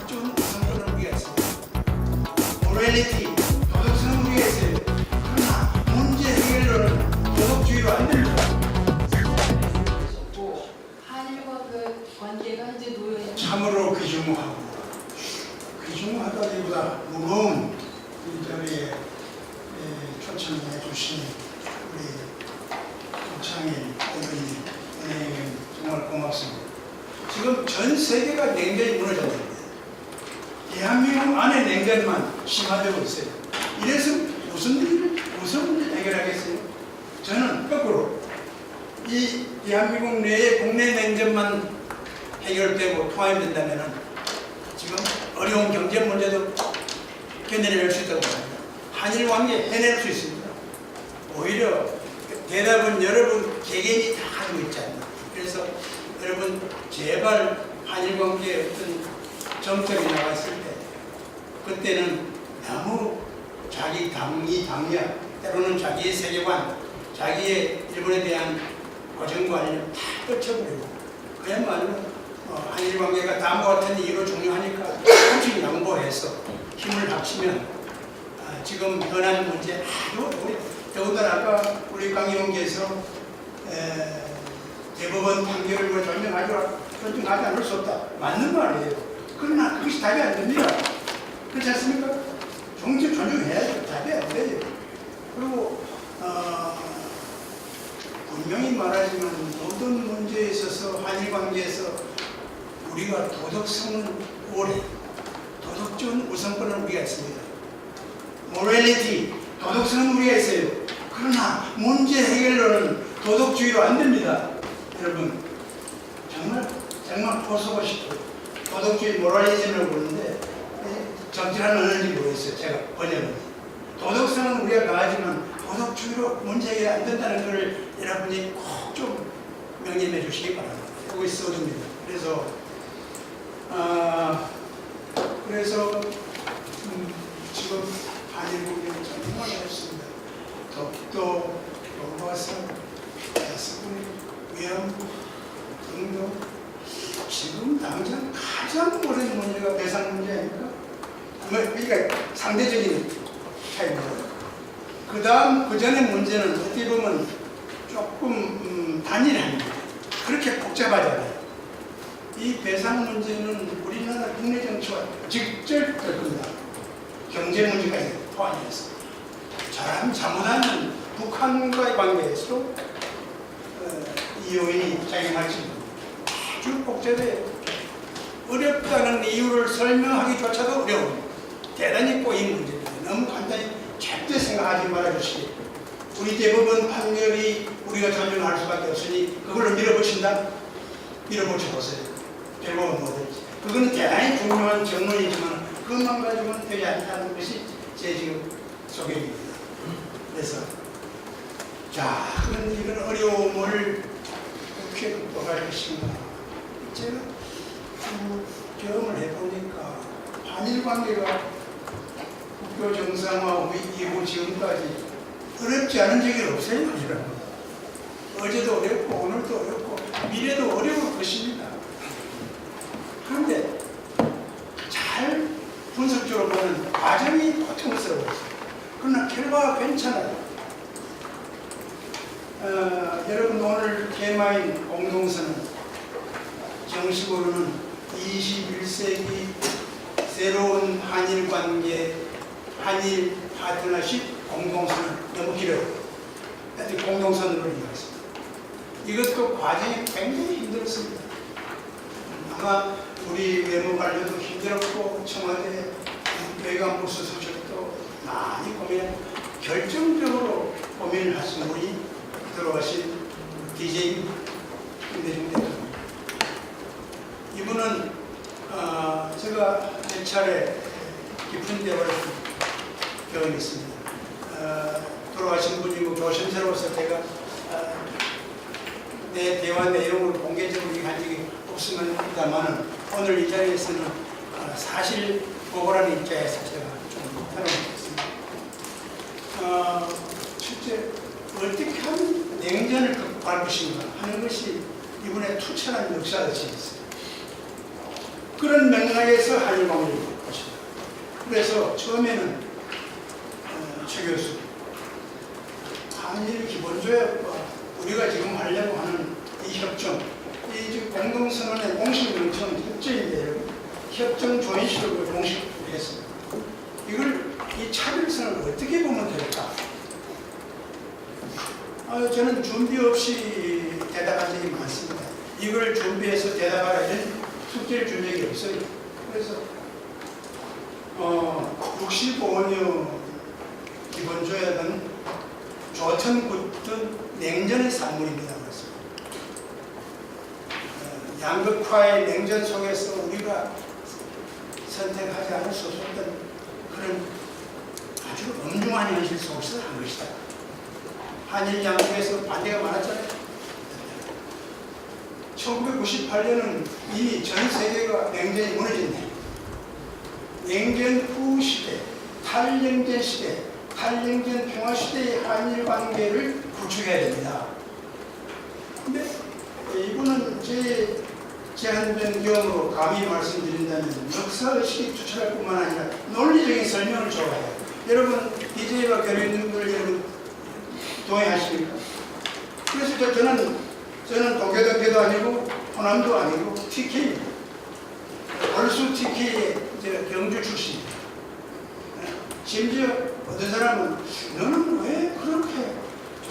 도덕적인 우선권은 우리가 있습니다. 모랄리티, 도덕성은 우리가 있어요. 그러나 문제 해결로는 도덕주의로 안 됩니다. 한일과 그 관계가 이제 놓여 참으로 귀중하다기보다 무거운 이 자리에 초청해 주신 우리 조창일 의원님 정말 고맙습니다. 지금 전 세계가 냉전이 무너졌는데 대한민국 안에 냉전만 심화되고 있어요. 이래서 무슨 문제 해결하겠어요? 저는 거꾸로 이 대한민국 내의 국내 냉전만 해결되고 통합된다면 지금 어려운 경제 문제도 견뎌낼 수 있다고 봅니다. 한일 관계 해낼 수 있습니다. 오히려 대답은 여러분 개개인이 다 가지고 있지 않나. 그래서 여러분 제발 한일 관계에 어떤 정점이 나왔을 때 그때는 너무 자기 당리야 때로는 자기의 세계관, 자기의 일본에 대한 고정관념 다 떨쳐버리고 그야말로 한일 관계가 다음과 같은 이유로 중요하니까 한층 양보해서 힘을 합치면 지금 현안 문제 아주 더군다나 아까 우리 강 의원께서 대법원 판결을 존중하지 않을 수 없다. 맞는 말이에요. 그러나 그것이 답이 안 됩니다. 그렇지 않습니까? 존중해야죠. 답이 안 돼요. 그리고 분명히 말하지만 모든 문제에 있어서 한일 관계에서 우리가 도덕성은 오래, 도덕적인 우선권은 우리가 있습니다. 모랄리티, 도덕성은 우리가 있어요. 그러나 문제 해결로는 도덕주의로 안 됩니다. 여러분 정말 포섭고 싶어요. 도덕주의 모랄리즘을 보는데 적절한 언어인지 모르겠어요. 제가 번역은 도덕성은 우리가 강하지만 도덕주의로 문제 해결이 안 된다는 것을 여러분이 꼭 좀 명심해 주시기 바랍니다. 여기 써줍니다. 그래서 지금 한일국이 정말 어렵습니다. 독도, 교과서, 대서군, 위안부 등등 지금 당장 가장 오랜 문제가 배상 문제 아닙니까? 그러니까 상대적인 차이입니다. 그 다음 그 전의 문제는 어떻게 보면 조금 단일합니다. 그렇게 복잡하잖아요. 이 배상 문제는 우리나라 국내 정치와 직접적입니다. 경제 문제까지 포함해서 잘못하면 북한과의 관계에서도 이 요인이 작용할지 아주 복잡해요. 어렵다는 이유를 설명하기조차도 어려운 대단히 꼬인 문제입니다. 너무 간단히 절대 생각하지 말아주시기. 우리 대법원 판결이 우리가 존중할 수밖에 없으니 그걸로 밀어붙인다? 밀어붙여보세요. 결국은 뭐든지. 그거는 대단히 중요한 정론이지만 그것만 가지고는 되지 않다는 것이 제 지금 소견입니다. 그래서 그런 이런 어려움을 어떻게 극복할 것인가. 제가 경험을 해보니까 한일 관계가 국교 정상화 이후 지금까지 어렵지 않은 적이 없어요. 어제도 어렵고 오늘도 어렵고 미래도 어려울 것입니다. 그런데 잘 분석적으로 보면 과정이 고통스러워요. 그러나 결과가 괜찮아요. 여러분 오늘 테마인 공동선언 정식으로는 21세기 새로운 한일 관계, 한일 파트너십 공동선언 너무 길어요. 공동선언으로 이루어졌습니다. 이것도 과정이 굉장히 힘들었습니다. 아마 우리 외무관료도 힘들었고 청와대 외관부 수석실도 많이 결정적으로 고민을 하신 분이 들어가신 DJ 김대중 대통령. 이분은 제가 몇 차례 깊은 대화를 경험했습니다. 돌아가신 분이고 교신사로서 제가 내 대화 내용을 공개적으로 한 적이 없습니다만 오늘 이 자리에서는 사실 보고라는 입장에서 제가 좀 다뤄보겠습니다. 실제 어떻게 하면 냉전을 극복할 것인가 하는 것이 이번에 투철한 역사의 지였어요. 그런 맥락에서 한일 관계를 볼 것이다. 그래서 처음에는 최 교수, 한일 기본조약과 우리가 지금 하려고 하는 이 협정, 이 지금 공동선언의 공식 명칭은 협정인데요. 협정 조인식으로 공식을 했습니다. 이걸 이 차별성을 어떻게 보면 될까? 저는 준비 없이 대답한 적이 많습니다. 이걸 준비해서 대답하라 이런 숙제를 준 적이 없어요. 그래서 65년 기본조약은 조선 굳던 냉전의 산물입니다. 그래서 양극화의 냉전 속에서 우리가 선택하지 않을 수 없었던 그런 아주 엄중한 현실 속에서 한 것이다. 한일 양국에서 반대가 많았잖아요. 1998년은 이미 전 세계가 냉전이 무너진 해. 냉전 후 시대, 탈냉전 시대, 탈냉전 평화 시대의 한일 관계를 구축해야 됩니다. 근데 이분은 제 제한된 경험으로 감히 말씀드린다면 역사의식이 투철할 뿐만 아니라 논리적인 설명을 좋아해요. 여러분, DJ와 교류인들 여러분 동의하십니까? 그래서 저는 도교도 아니고 호남도 아니고 TK입니다. 월수 TK의 경주 출신입니다. 심지어 어떤 사람은 너는 왜 그렇게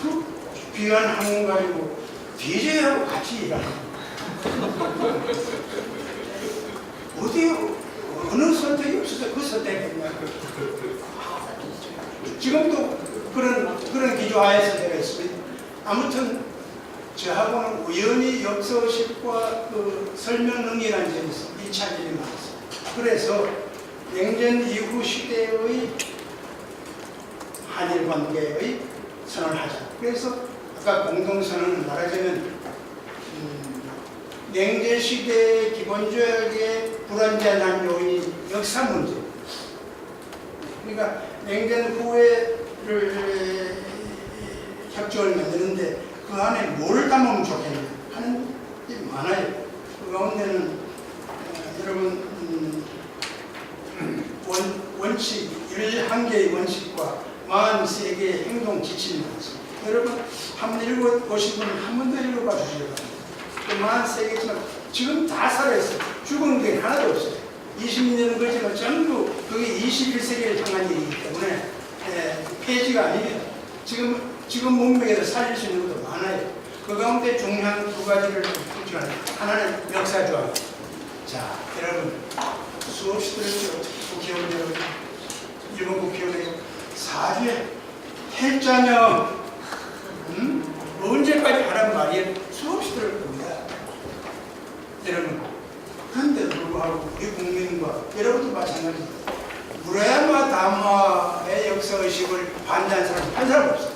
그 귀한 학문 가지고 DJ하고 같이 일하냐? 어디 어느 선택이 없어서 그 선택했냐? 지금도 그런 기조하에서 제가 있습니다. 아무튼 저하고는 우연히 역사의식과 그 설명 능력이라는 점에서 일치하는 점이 많았습니다. 그래서 냉전 이후 시대의 한일 관계의 선언을 하자. 그래서 아까 공동선언은 말하자면 냉전 시대의 기본조약의 불완전한 요인이 역사 문제. 그러니까 냉전 후에를 협정을 만드는데 그 안에 뭘 담으면 좋겠냐 하는 게 많아요. 그 가운데는 여러분 원칙 11개의 원칙과 43개의 행동 지침이 있습니다. 여러분 한번 읽어보신 분은 한 번 더 읽어봐 주시기 바랍니다. 그 43개지만 지금 다 살아있어요. 죽은 게 하나도 없어요. 20년 거지만 전부 그게 21세기를 향한 일이기 때문에 폐지가 아니에요. 지금 문명에서 살릴 수 있는 것도 많아요. 그 가운데 중요한 두 가지를 꼽지만 하나는 역사조항. 자, 여러분 수없이 들었죠. 국회의원 여러분, 일본 국회의원 사죄 했잖여. 언제까지 하란 말이에요? 수없이 들을 겁니다. 여러분, 그런데도 불구하고 우리 국민과 여러분도 마찬가지입니다. 무라야마 다마의 역사의식을 반대한 사람 한 사람 없어요.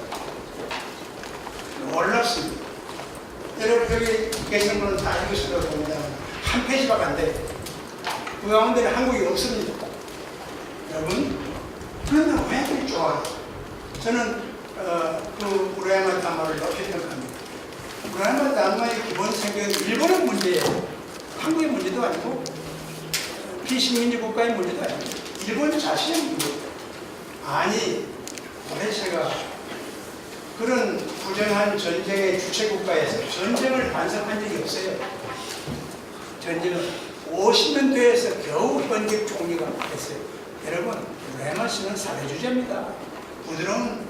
놀랍습니다. 여러분 여기 계신 분은 다 읽으시라고 봅니다. 한 페이지밖에 안 돼요. 그 가운데는 한국이 없습니다. 여러분, 그런데 왜 그렇게 좋아요? 저는 그 무라야마 다마를 높이 평가합니다. 무라야마 다마의 기본 생각은 일본의 문제예요. 한국의 문제도 아니고 비식민지 국가의 문제도 아니고 일본 자신의 문제예요. 아니, 왜 제가 그런 부정한 전쟁의 주체국가에서 전쟁을 반성한 적이 없어요. 전쟁은 50년 뒤에서 겨우 번개 총리가 됐어요. 여러분, 무라야마 씨는 사회주의자입니다. 부드러운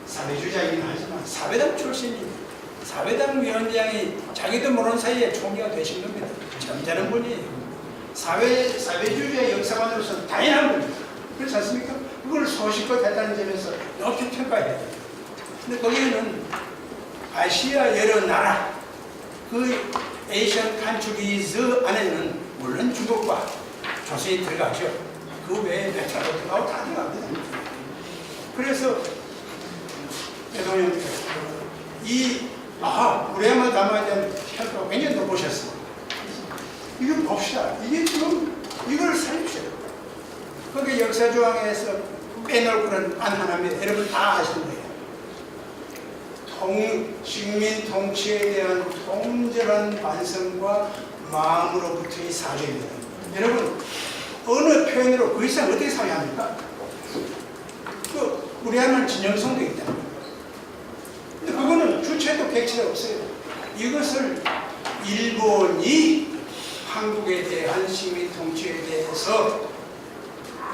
사회주의자이긴 하지만 사회당 출신입니다. 사회당 위원장이 자기도 모르는 사이에 총리가 되신 겁니다. 점잖은 분이에요. 사회주의의 역사관으로서는 당연한 분입니다. 그렇지 않습니까? 그걸 소식껏 했다는 점에서 높이 평가해야 돼요. 근데 거기에는 아시아 여러 나라, 그 에이션 칸트리즈 안에는 물론 중국과 조선이 들어가죠. 그 외에 메타도 들어가고 다 들어갑니다. 그래서 대통령께서 무라야마 다마에 대한 평가가 굉장히 높으셨습니다. 이걸 봅시다. 이게 지금 이걸 살립시다. 거기 역사조항에서 빼놓을 거는 안 하나입니다. 여러분 다 아시는 거예요. 식민 통치에 대한 통절한 반성과 마음으로부터의 사죄입니다. 여러분, 어느 표현으로 그 이상 어떻게 사용합니까? 우리 하나는 진영성도 있다. 근데 그거는 주체도 객체도 없어요. 이것을 일본이 한국에 대한 시민 통치에 대해서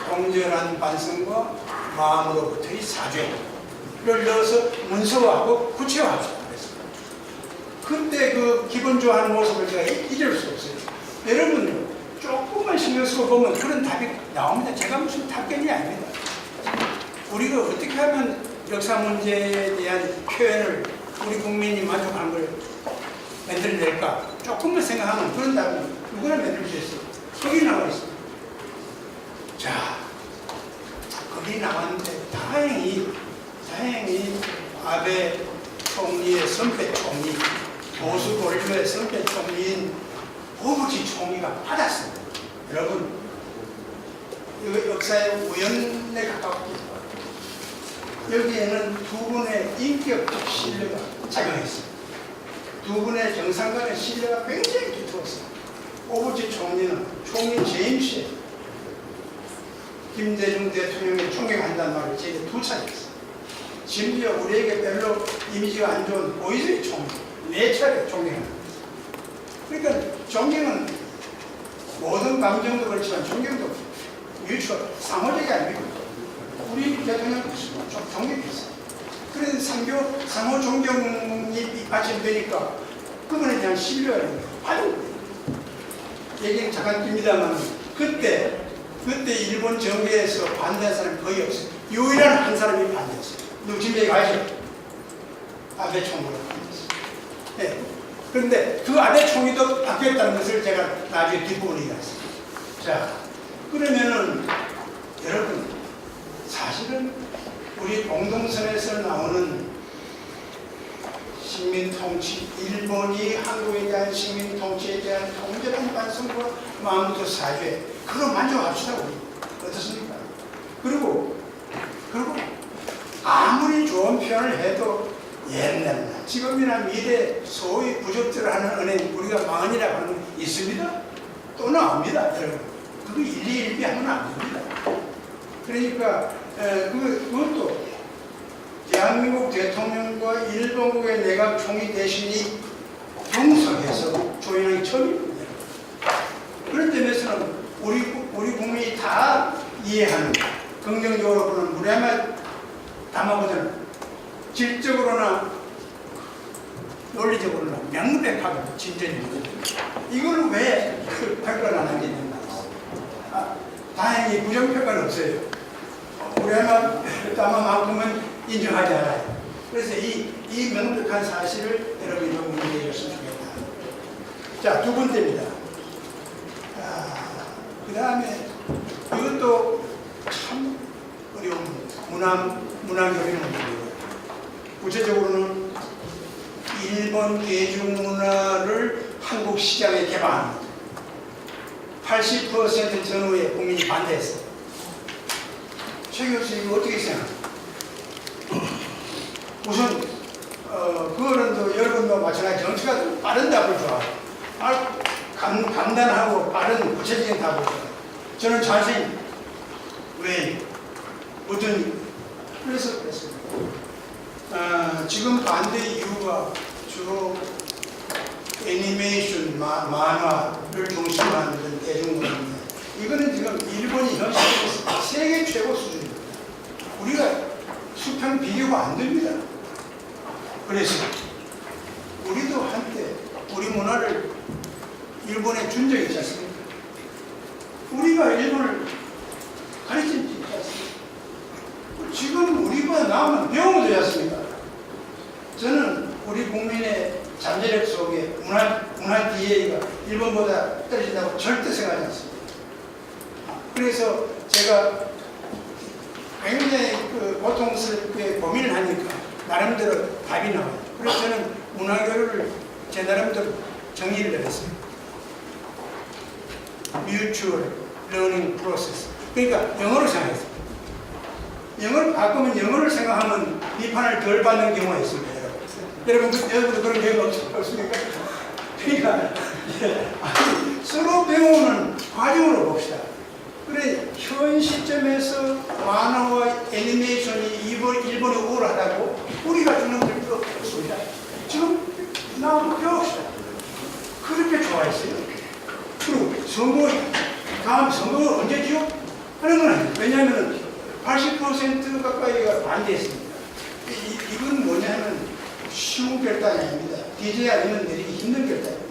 동절한 반성과 마음으로부터의 사죄를 넣어서 문서화하고 구체화합시다. 그때 그 기분 좋아하는 모습을 제가 잊을 수 없어요. 여러분, 조금만 신경 쓰고 보면 그런 답이 나옵니다. 제가 무슨 답변이 아닙니다. 우리가 어떻게 하면 역사 문제에 대한 표현을 우리 국민이 만족하는 걸 만들어낼까? 조금만 생각하면 그런 답이 누구나 만들 수 있어요. 거기 나와 있습니다. 자, 거기 나왔는데 다행히 아베 총리의 선배 총리, 보수 본류의 선배 총리인 오부지 총리가 받았습니다. 여러분, 이거 역사의 우연에 가깝습니다. 여기에는 두 분의 인격적 신뢰가 작용했습니다. 두 분의 정상 간의 신뢰가 굉장히 두터웠습니다. 오부지 총리는 총리 재임 시에 김대중 대통령이 존경한다는 말을 제게 2차례 했어요. 심지어 우리에게 별로 이미지가 안 좋은 보이스의 총리 4차례 존경합니다. 그러니까 존경은 모든 감정도 그렇지만 존경도 뮤추얼, 상호적이 아닙니다. 우리 대통령도 좀 존경했어요. 그래서 상호 존경이 받침되니까 그분에 대한 신뢰가 아주 얘기는 잠깐 깁니다만 그때 일본 정계에서 반대한 사람이 거의 없어요. 유일한 한 사람이 반대했어요. 누구 진짜가 아시죠? 아베 총리가 반대했어요. 네. 그런데 그 아베 총리도 바뀌었다는 것을 제가 나중에 뒷부분에 얘기했어요. 자, 그러면은 여러분, 사실은 우리 공동선에서 나오는 식민통치, 일본이 한국에 대한 식민통치에 대한 통절한 반성과 마음부터 사죄, 그거 만족합시다. 우리 어떻습니까? 그리고 아무리 좋은 표현을 해도 옛날 지금이나 미래 소위 부적절을 하는 은행 우리가 망언이라고 하는 건 있습니다. 또 나옵니다. 여러분, 그거 일희일비하면 안 됩니다. 그러니까 그것도 대한민국 대통령과 일본국의 내각 총리 대신이 동석해서 조인하기 처음입니다. 그런 점에서는 우리 국민이 다 이해하는, 긍정적으로 보는 무례함을 담아보자는 질적으로나 논리적으로나 명백하게 진전입니다. 이걸 왜 평가를 안 하게 된다? 다행히 부정평가는 없어요. 무례함을 담아만큼은 인정하지 않아요. 그래서 이 명백한 사실을 여러분이 좀 문제해 줬으면 좋겠다. 자, 두 번째입니다. 그 다음에 이것도 참 어려운 문화교육의 문제입니다. 구체적으로는 일본 대중문화를 한국 시장에 개방합니다. 80% 전후의 국민이 반대했어요. 최 교수님 어떻게 생각합니까? 우선 그거는 여러분도 마찬가지 정치가 좀 빠른 답을 좋아해요. 간단하고 빠른 구체적인 답을 좋아해요. 저는 자신 왜 어떤 그래서 그랬습니다. 지금 반대 이유가 주로 애니메이션, 만화를 중심으로 하는 대중문화인데 이거는 지금 일본이 현실에서 세계 최고 수준입니다. 우리가 수평 비교가 안 됩니다. 그래서 우리도 한때 우리 문화를 일본에 준 적이 있지 않습니까? 우리가 일본을 가르친 적이 있지 않습니까? 지금 우리보다 나오면 배우면 되지 않습니까? 저는 우리 국민의 잠재력 속에 문화 DNA가 일본보다 떨어진다고 절대 생각하지 않습니다. 그래서 제가 굉장히 고통스럽게 고민을 하니까 나름대로 답이 나와요. 그래서 저는 문화교육을 제 나름대로 정의를 했어요. Mutual Learning Process. 그러니까 영어로 생각했어요. 영어를 바꾸면 영어를 생각하면 비판을 덜 받는 경우가 있습니다. 여러분도 그런 경우 없습니까? 그러니까 서로 배우는 과정으로 봅시다. 그래, 현 시점에서 만화와 애니메이션이 일본이 우월하다고 우리가 주는 것도 없습니다. 지금 나오면 배웁시다. 그렇게 좋아했어요. 그리고 선거, 다음 선거가 언제지요? 하는 건 왜냐하면 80% 가까이가 반대했습니다. 이건 뭐냐면 쉬운 결단이 아닙니다. DJI 아니면 내리기 힘든 결단입니다.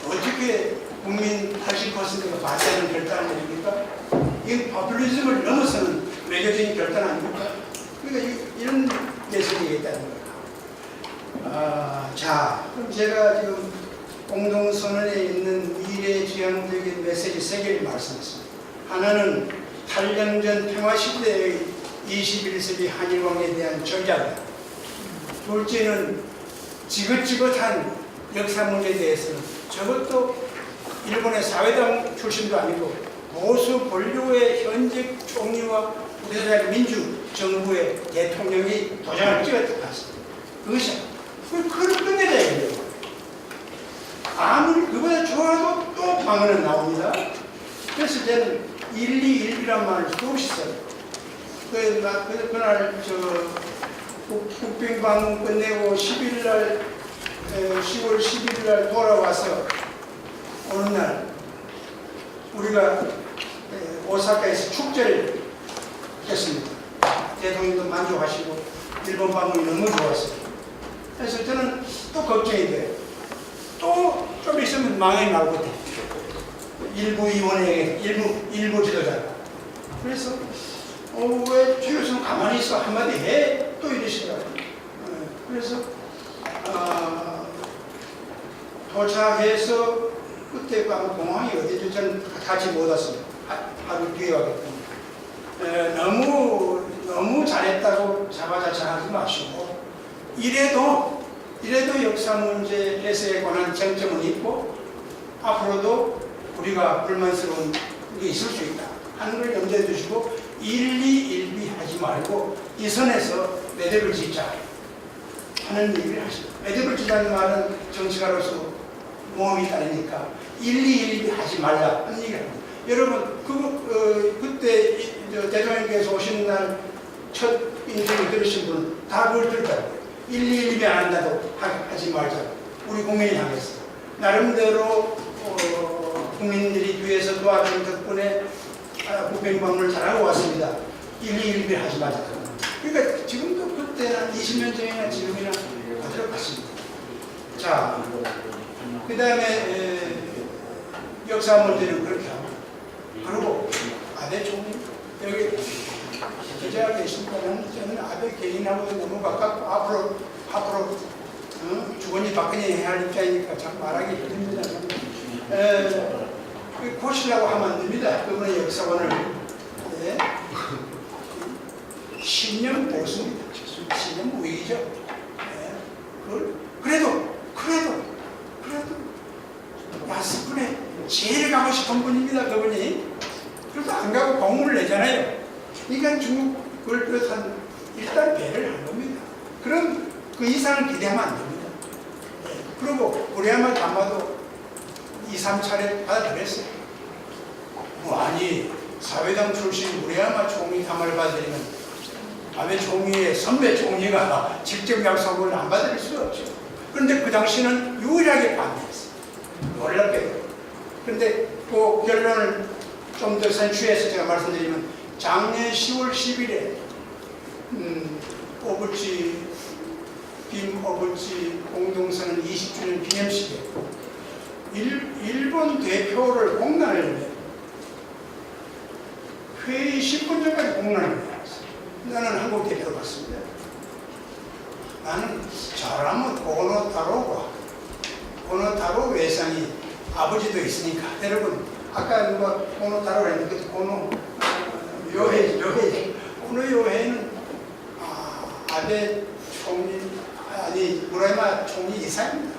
어떻게 국민 80%가 반대하는 결단을 내립니까? 이건 포퓰리즘을 넘어서는 외교적인 결단 아닙니까? 그러니까 이런 예술이 있다는 거예요. 자, 그럼 제가 지금 공동선언에 있는 미래지향적인 메시지 3개를 말씀했습니다. 하나는 8년 전 평화시대의 21세기 한일관계에 대한 전략이다. 둘째는 지긋지긋한 역사 문제에 대해서는 저것도 일본의 사회당 출신도 아니고 보수 본류의 현직 총리와 우리나라 민주정부의 대통령이 도장을 찍었다 했습니다. 그것이 그걸 끝내줘야 돼요. 아무리 그보다 좋아도 또 방언은 나옵니다. 그래서 저는 121이란 말을 수없이 써요. 그날 국빈방문 끝내고 10월 11일 돌아와서 어느 날 우리가 오사카에서 축제를 했습니다. 대통령도 만족하시고 일본 방문이 너무 좋았어요. 그래서 저는 또 걱정이 돼요. 또 좀 있으면 망이 나오거든요. 일부 위원회에 일부 지도자가. 그래서 왜 최 교수는 가만히 있어 한마디 해? 또 이러시더라고요. 그래서 도착해서 그때 공항이 어디죠? 저는 같이 못 왔어요. 하루 뒤에 왔거든요. 너무 잘했다고 자화자찬하지 마시고 이래도 역사 문제 해소에 관한 쟁점은 있고 앞으로도 우리가 불만스러운 게 있을 수 있다 하는 걸 염두에 두시고 일비하지 말고 이 선에서 매듭을 짓자 하는 얘기를 하시고, 매듭을 짓자는 말은 정치가로서 모험이 따르니까 일비하지 말라 하는 얘기를 합니다. 여러분 그때 대통령께서 오시는 날 첫 인터뷰 들으신 분은 다 그걸 들더라고요. 112 안 한다고 하지 말자. 우리 국민이 향해서 나름대로 국민들이 뒤에서 도와준 덕분에 국빈방문을 잘하고 왔습니다. 112 하지 말자. 그러니까 지금도 그때나 20년 전이나 지금이나 그대로 같습니다. 자, 그 다음에 역사 문제는 그렇게 하고, 그리고 아베 총리 여기 기자가 계십니까? 저는 아베 개인하고 너무 가깝고 앞으로 주거니 박근혜 해야 할 입장이니까 참 말하기 힘듭니다. 고치려고 하면 안 됩니다. 그분의 역사관을 10년 보수입니다. 10년 우익이죠. 그래도 야스쿠네 제일 가고 싶은 분입니다. 그분이. 그래도 안 가고 공문을 내잖아요. 그러니까 중국을 비롯한 일단 배를 한 겁니다. 그럼 그 이상을 기대하면 안 됩니다. 그리고 우리야마 담화도 2, 3차례 받아들였어요. 아니 사회당 출신 우리야마 총리 담화를 받아들이면 아베 총리의 선배 총리가 직접 약속을 안 받아들일 수가 없죠. 그런데 그 당시는 유일하게 반대했어요. 놀랍게도. 그런데 그 결론을 좀 더 선취해서 제가 말씀드리면 작년 10월 10일에 빔 오부치 공동선언 20주년 기념식에 일본 대표를 공란을 해요. 회의 10분 전까지 공란을 해요. 나는 한국 대표로 갔습니다. 나는 잘하면 고노타로 외상이 아버지도 있으니까. 여러분 아까 누가 고노타로 했는데 그 고노 요해는 아베 총리 무라야마 총리 이상입니다.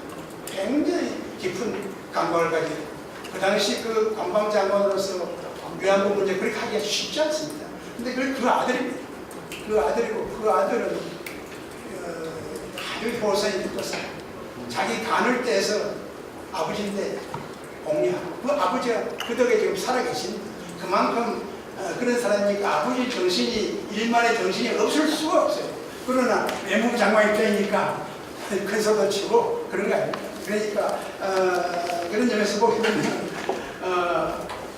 굉장히 깊은 감각을 가지고 그 당시 그 관방장관으로서 위안부 문제 그렇게 하기가 쉽지 않습니다. 근데 그 아들입니다. 그 아들이고 그 아들은 아주 효선이 붙었어요. 자기 간을 떼서 아버지인데 공략. 그 아버지가 그 덕에 지금 살아계십니다. 그만큼 그런 사람이니까 아버지 정신이 일만의 정신이 없을 수가 없어요. 그러나 외무부 장관 입장이니까 큰 소도 치고 그런 거 아닙니다. 그러니까 그런 점에서 보게 되면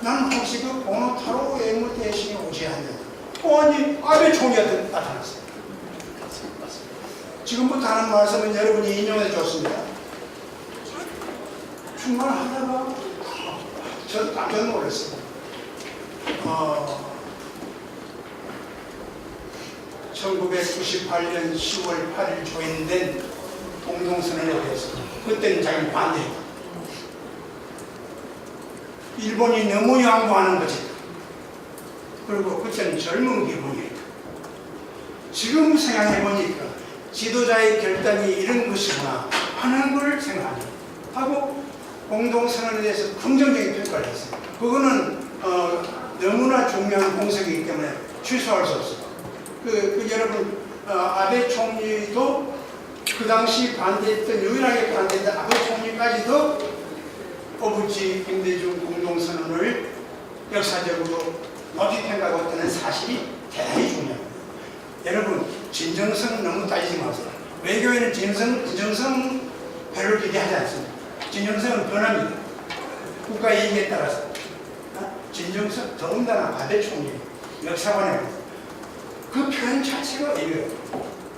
나는 혹시 그 고노타로 외무대신이 오지 않냐. 아니 아베 총리한테 나타났어요. 지금부터 하는 말씀은 여러분이 인용해 줬습니다. 충만하다가 저도 깜짝 놀랐어요. 1998년 10월 8일 조인된 공동선언에 대해서 그때는 자기는 반대했다. 일본이 너무 양보하는 것이다. 그리고 그때는 젊은 기분이었다. 지금 생각해보니까 지도자의 결단이 이런 것이구나 하는 걸 생각합니다. 하고 공동선언에 대해서 긍정적인 평가를 했어요. 그거는 너무나 중요한 공석이기 때문에 취소할 수 없어요. 여러분 아베 총리도 그 당시 반대했던 유일하게 반대했던 아베 총리까지도 오부치 김대중 공동선언을 역사적으로 높이 평가하고 있다는 사실이 대단히 중요합니다. 여러분 진정성은 너무 따지지 마세요. 외교에는 진정성 별로 기대하지 않습니다. 진정성은 변합니다. 국가 이익에 따라서. 진정성 더군다나 아베 총리 역사관에 그 표현 자체가 의미가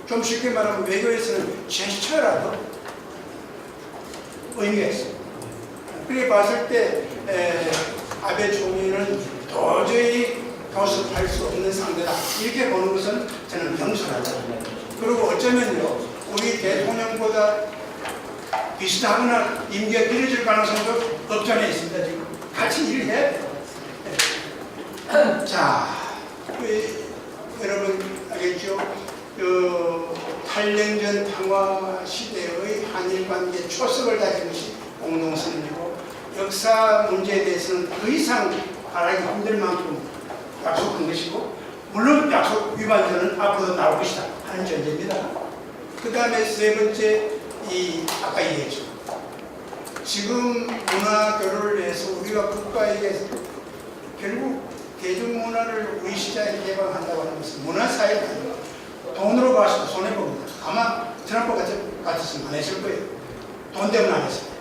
좀 쉽게 말하면 외교에서는 제스처라도 의미가 있습니다. 그렇게 봤을 때 아베 총리는 도저히 교섭할 수 없는 상대다 이렇게 보는 것은 저는 겸손하다. 그리고 어쩌면요 우리 대통령보다 비슷하거나 임기가 길어질 가능성도 없잖아 있습니다. 지금 같이 일을 해. 자, 여러분 알겠죠? 8년 전 평화 시대의 한일 관계 초석을 다진 것이 공동선언이고 역사 문제에 대해서는 더 이상 바라기 힘들 만큼 약속한 것이고 물론 약속 위반자는 앞으로도 나올 것이다 하는 전제입니다. 그 다음에 세 번째 아까 얘기했죠. 지금 문화교류를 위해서 우리가 국가에게 결국 대중문화를 우리 시장에 개방한다고 하는 것은 문화사회가 아니고 돈으로 봐서도 손해봅니다. 아마 트럼프 같았으면 안 했을 거예요. 돈 때문에 안 했어요.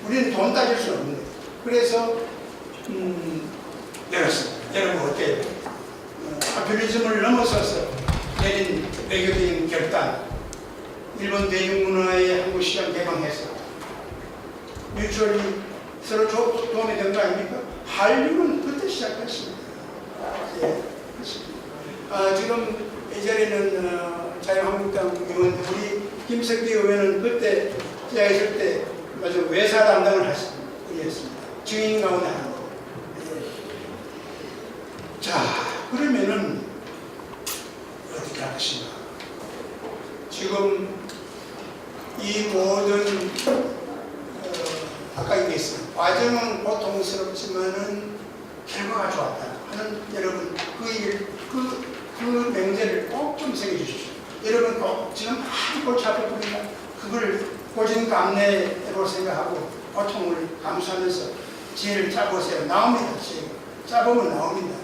우리는 돈 따질 수는 없는 거예요. 그래서 내렸습니다. 여러분 어때요? 파퓰리즘을 넘어서서 내린 외교적인 결단, 일본 대중문화의 한국 시장 개방해서 뮤추얼리 서로 도움이 된 거 아닙니까? 한류는 그때 시작했습니다. 예, 그렇습니다. 지금 이 자리는 자유한국당 의원 우리 김석기 의원은 그때 시작했을 때 맞아 외사 담당을 했습니다. 증인 가운데 하는 거. 예. 자, 그러면은 어떻게 하겠습니까? 지금 이 모든 아까 얘기했습니다. 과정은 고통스럽지만은 결과가 좋았다 하는 여러분 그 명제를 꼭 좀 새겨주십시오. 여러분 꼭 지금 많이 골치 아플 겁니다. 그걸 고진 감내로 생각하고 고통을 감수하면서 지혜를 짜보세요. 나옵니다. 지혜가 짜보면 나옵니다.